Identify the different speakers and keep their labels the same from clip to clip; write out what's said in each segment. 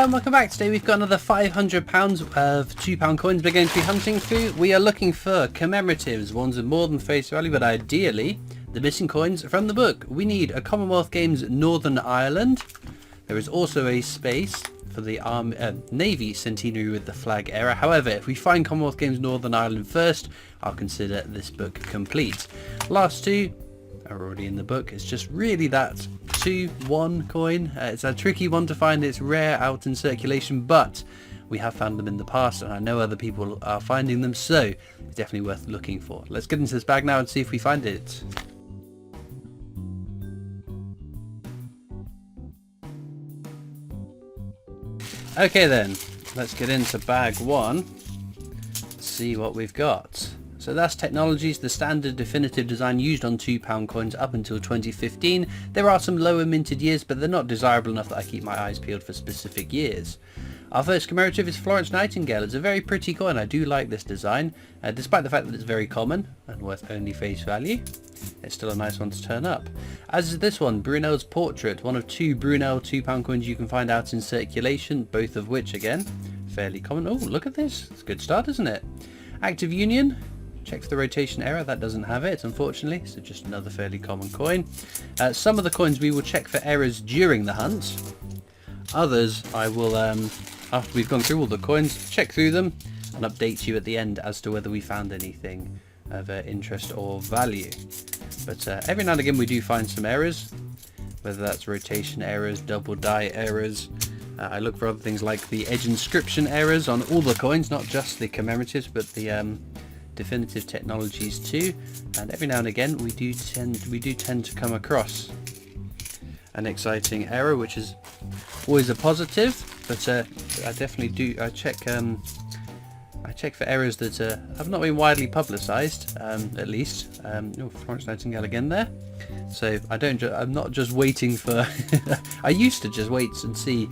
Speaker 1: Hello and welcome back. Today we've got another £500 of £2 coins we're going to be hunting through. We are looking for commemoratives, ones with more than face value, but ideally the missing coins from the book. We need a Commonwealth Games Northern Ireland. There is also a space for the Navy Centenary with the flag era. However, if we find Commonwealth Games Northern Ireland first, I'll consider this book complete. Last two are already in the book. It's just really that 2-1 coin. It's a tricky one to find. It's rare out in circulation, but we have found them in the past and I know other people are finding them, so it's definitely worth looking for. Let's get into this bag now and see if we find it. Okay then, let's get into bag one, see what we've got. So that's Technologies, the standard definitive design used on £2 coins up until 2015. There are some lower minted years, but they're not desirable enough that I keep my eyes peeled for specific years. Our first commemorative is Florence Nightingale. It's a very pretty coin. I do like this design, despite the fact that it's very common and worth only face value. It's still a nice one to turn up. As is this one, Brunel's Portrait, one of two Brunel £2 coins you can find out in circulation, both of which, again, fairly common. Oh, look at this. It's a good start, isn't it? Active Union. Check for the rotation error. That doesn't have it, unfortunately, so just another fairly common coin. Some of the coins we will check for errors during the hunt. Others I will, after we've gone through all the coins, check through them and update you at the end as to whether we found anything of interest or value. But every now and again we do find some errors, whether that's rotation errors, double die errors. I look for other things like the edge inscription errors on all the coins, not just the commemoratives, but the definitive technologies too, and every now and again we do tend to come across an exciting error, which is always a positive. But I definitely do check for errors that have not been widely publicized, at least. Oh, Florence Nightingale again there. So I'm not just waiting for I used to just wait and see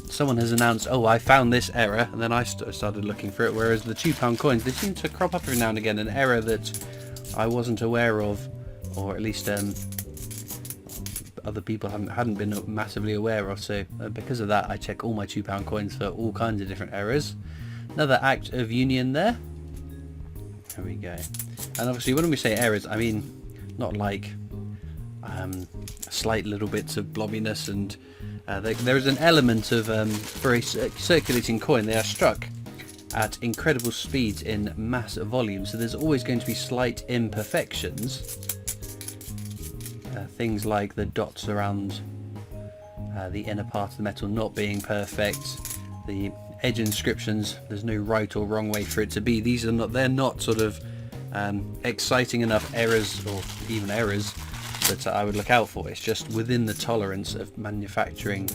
Speaker 1: someone has announced, oh, I found this error, and then I started looking for it, whereas the £2 coins, they seem to crop up every now and again, an error that I wasn't aware of, or at least other people hadn't been massively aware of. So because of that, I check all my £2 coins for all kinds of different errors. Another Act of Union there. There we go. And obviously when we say errors, I mean not like slight little bits of blobbiness, and there is an element of for a circulating coin, they are struck at incredible speeds in mass volume, so there's always going to be slight imperfections. Things like the dots around the inner part of the metal not being perfect, the edge inscriptions, there's no right or wrong way for it to be. They're not sort of exciting enough errors, or even errors, that I would look out for. It's just within the tolerance of manufacturing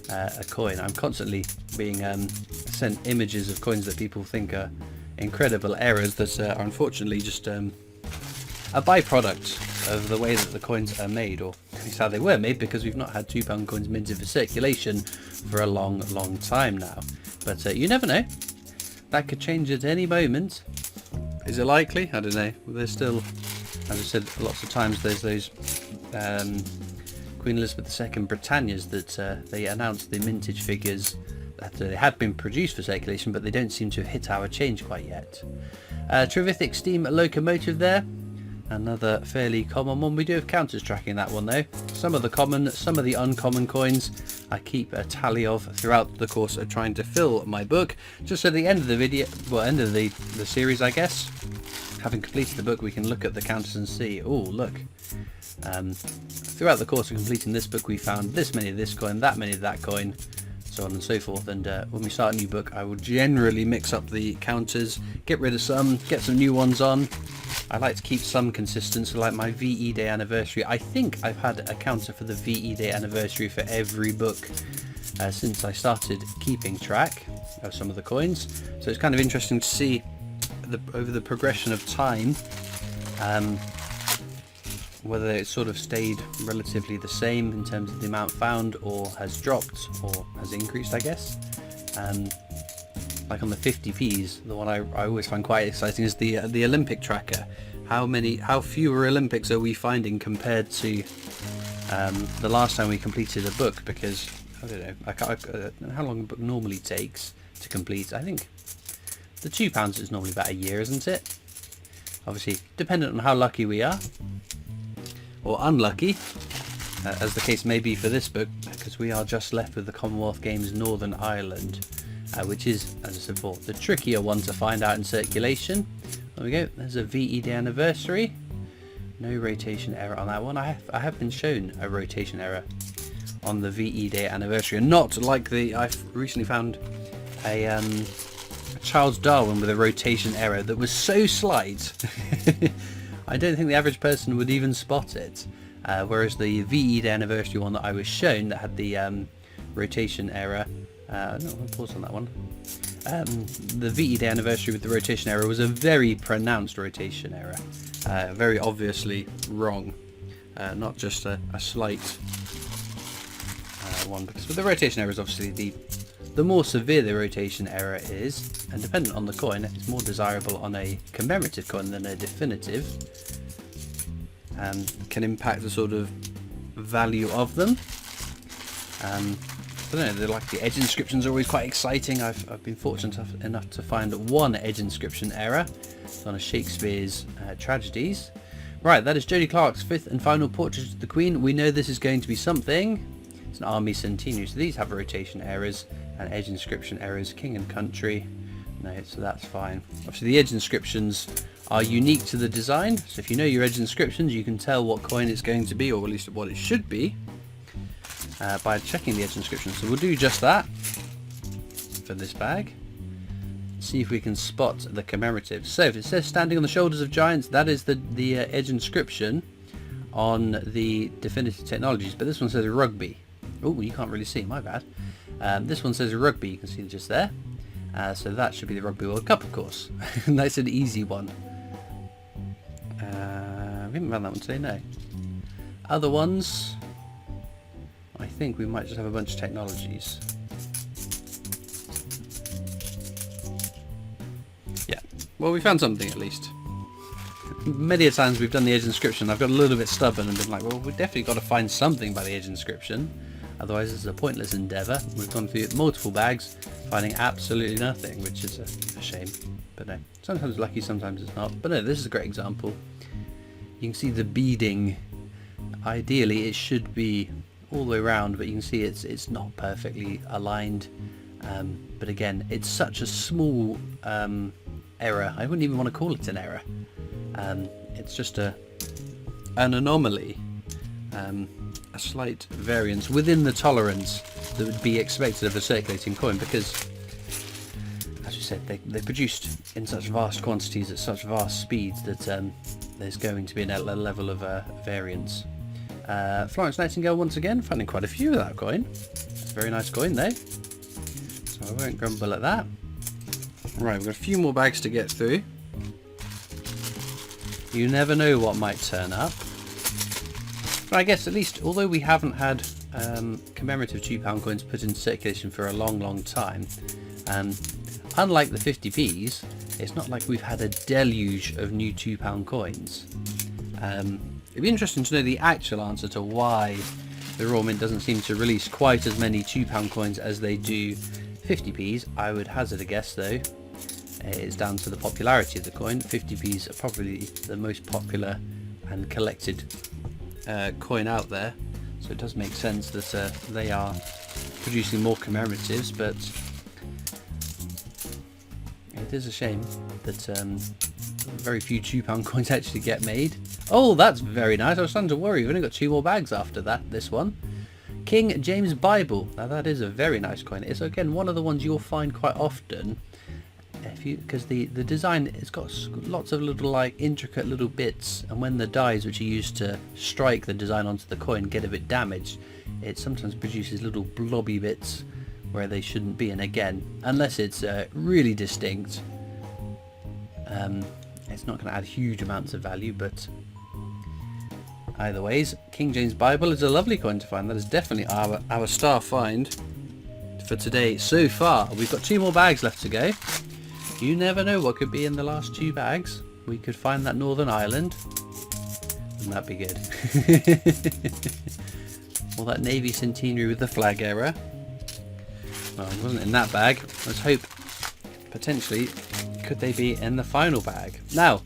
Speaker 1: a coin. I'm constantly being sent images of coins that people think are incredible errors that are unfortunately just a byproduct of the way that the coins are made, or at least how they were made, because we've not had £2 coins minted for circulation for a long time now. But you never know, that could change at any moment. Is it likely? I don't know. There's still, as I said, lots of times there's those Queen Elizabeth II Britannias that they announced the mintage figures that they had been produced for circulation, but they don't seem to have hit our change quite yet. Trevithick steam locomotive there. Another fairly common one. We do have counters tracking that one though. Some of the common, some of the uncommon coins I keep a tally of throughout the course of trying to fill my book, just so at the end of the video, well, end of the series I guess, having completed the book, we can look at the counters and see, oh look, throughout the course of completing this book we found this many of this coin, that many of that coin, so on and so forth. And when we start a new book I will generally mix up the counters, get rid of some, get some new ones on. I like to keep some consistency, like my VE Day anniversary. I think I've had a counter for the VE Day anniversary for every book since I started keeping track of some of the coins. So it's kind of interesting to see over the progression of time whether it's sort of stayed relatively the same in terms of the amount found, or has dropped, or has increased, I guess. Like on the 50p's, the one I always find quite exciting is the Olympic tracker. How fewer Olympics are we finding compared to the last time we completed a book? Because I don't know. How long a book normally takes to complete. I think the £2 is normally about a year, isn't it? Obviously, dependent on how lucky we are, or unlucky, as the case may be for this book, because we are just left with the Commonwealth Games Northern Ireland, which is, as I said before, the trickier one to find out in circulation. There we go. There's a VE Day anniversary. No rotation error on that one. I have been shown a rotation error on the VE Day anniversary, and not like I've recently found a Charles Darwin with a rotation error that was so slight I don't think the average person would even spot it, whereas the VE Day anniversary one that I was shown that had the rotation error, no, I'll pause on that one. The VE Day anniversary with the rotation error was a very pronounced rotation error, very obviously wrong, not just a slight one, because with the rotation error is obviously the more severe the rotation error is, and dependent on the coin, it's more desirable on a commemorative coin than a definitive, and can impact the sort of value of them. I don't know, like the edge inscriptions are always quite exciting. I've been fortunate enough to find one edge inscription error. It's on a Shakespeare's Tragedies. Right, that is Jodie Clark's fifth and final portrait of the Queen. We know this is going to be something. It's an army centenary, so these have rotation errors and edge inscription errors. King and country, no, so that's fine. Obviously the edge inscriptions are unique to the design, so if you know your edge inscriptions you can tell what coin it's going to be, or at least what it should be, by checking the edge inscription. So we'll do just that for this bag. See if we can spot the commemorative. So if it says standing on the shoulders of giants, that is the edge inscription on the definitive technologies, but this one says rugby. Oh, you can't really see, my bad. This one says rugby, you can see just there. So that should be the Rugby World Cup, of course. That's an easy one. We haven't found that one today, no. Other ones, I think we might just have a bunch of technologies. Yeah, well, we found something at least. Many a times we've done the edge inscription, I've got a little bit stubborn and been like, well, we've definitely got to find something by the edge inscription. Otherwise it's a pointless endeavour. We've gone through multiple bags, finding absolutely nothing, which is a shame. But no, sometimes it's lucky, sometimes it's not. But no, this is a great example. You can see the beading. Ideally it should be all the way around, but you can see it's not perfectly aligned. But again, it's such a small error. I wouldn't even want to call it an error. It's just an anomaly. A slight variance within the tolerance that would be expected of a circulating coin, because, as you said, they're produced in such vast quantities at such vast speeds that there's going to be a level of variance. Florence Nightingale once again, finding quite a few of that coin. It's a very nice coin though, so I won't grumble at that. Right, we've got a few more bags to get through. You never know what might turn up. But I guess at least, although we haven't had commemorative £2 coins put in circulation for a long time, unlike the 50p's, it's not like we've had a deluge of new £2 coins. It'd be interesting to know the actual answer to why the Royal Mint doesn't seem to release quite as many £2 coins as they do 50p's. I would hazard a guess though, it's down to the popularity of the coin. 50p's are probably the most popular and collected coin out there, so it does make sense that they are producing more commemoratives, but it is a shame that very few £2 coins actually get made. Oh, that's very nice. I was starting to worry. We've only got 2 more bags after this one. King James Bible. Now that is a very nice coin. It's again one of the ones you'll find quite often, because the design, it's got lots of little like intricate little bits, and when the dies which are used to strike the design onto the coin get a bit damaged, it sometimes produces little blobby bits where they shouldn't be. And again, unless it's really distinct, it's not going to add huge amounts of value. But either ways, King James Bible is a lovely coin to find. That is definitely our star find for today so far. We've got 2 more bags left to go. You never know what could be in the last 2 bags. We could find that Northern Ireland. Wouldn't that be good? All that navy centenary with the flag error. Well, it wasn't in that bag. Let's hope, potentially, could they be in the final bag. Now,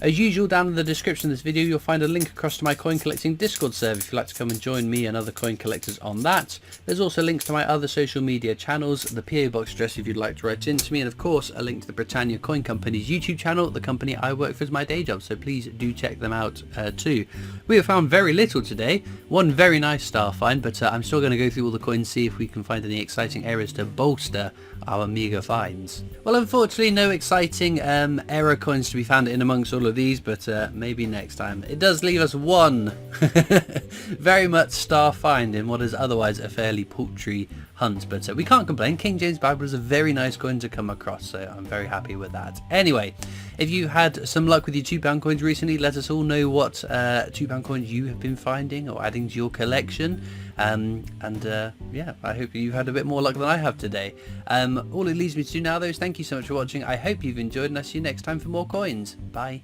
Speaker 1: as usual, down in the description of this video, you'll find a link across to my coin collecting Discord server if you'd like to come and join me and other coin collectors on that. There's also links to my other social media channels, the PO Box address if you'd like to write into me, and of course a link to the Britannia Coin Company's YouTube channel, the company I work for as my day job, so please do check them out too. We have found very little today, one very nice star find, but I'm still going to go through all the coins, see if we can find any exciting errors to bolster our meagre finds. Well, unfortunately no exciting error coins to be found in amongst all of these, but maybe next time. It does leave us one very much star find in what is otherwise a fairly paltry hunt, but we can't complain. King James Bible is a very nice coin to come across, so I'm very happy with that. Anyway, if you had some luck with your £2 coins recently, let us all know what £2 coins you have been finding or adding to your collection. Yeah, I hope you've had a bit more luck than I have today. All it leaves me to do now though is thank you so much for watching. I hope you've enjoyed, and I'll see you next time for more coins. Bye.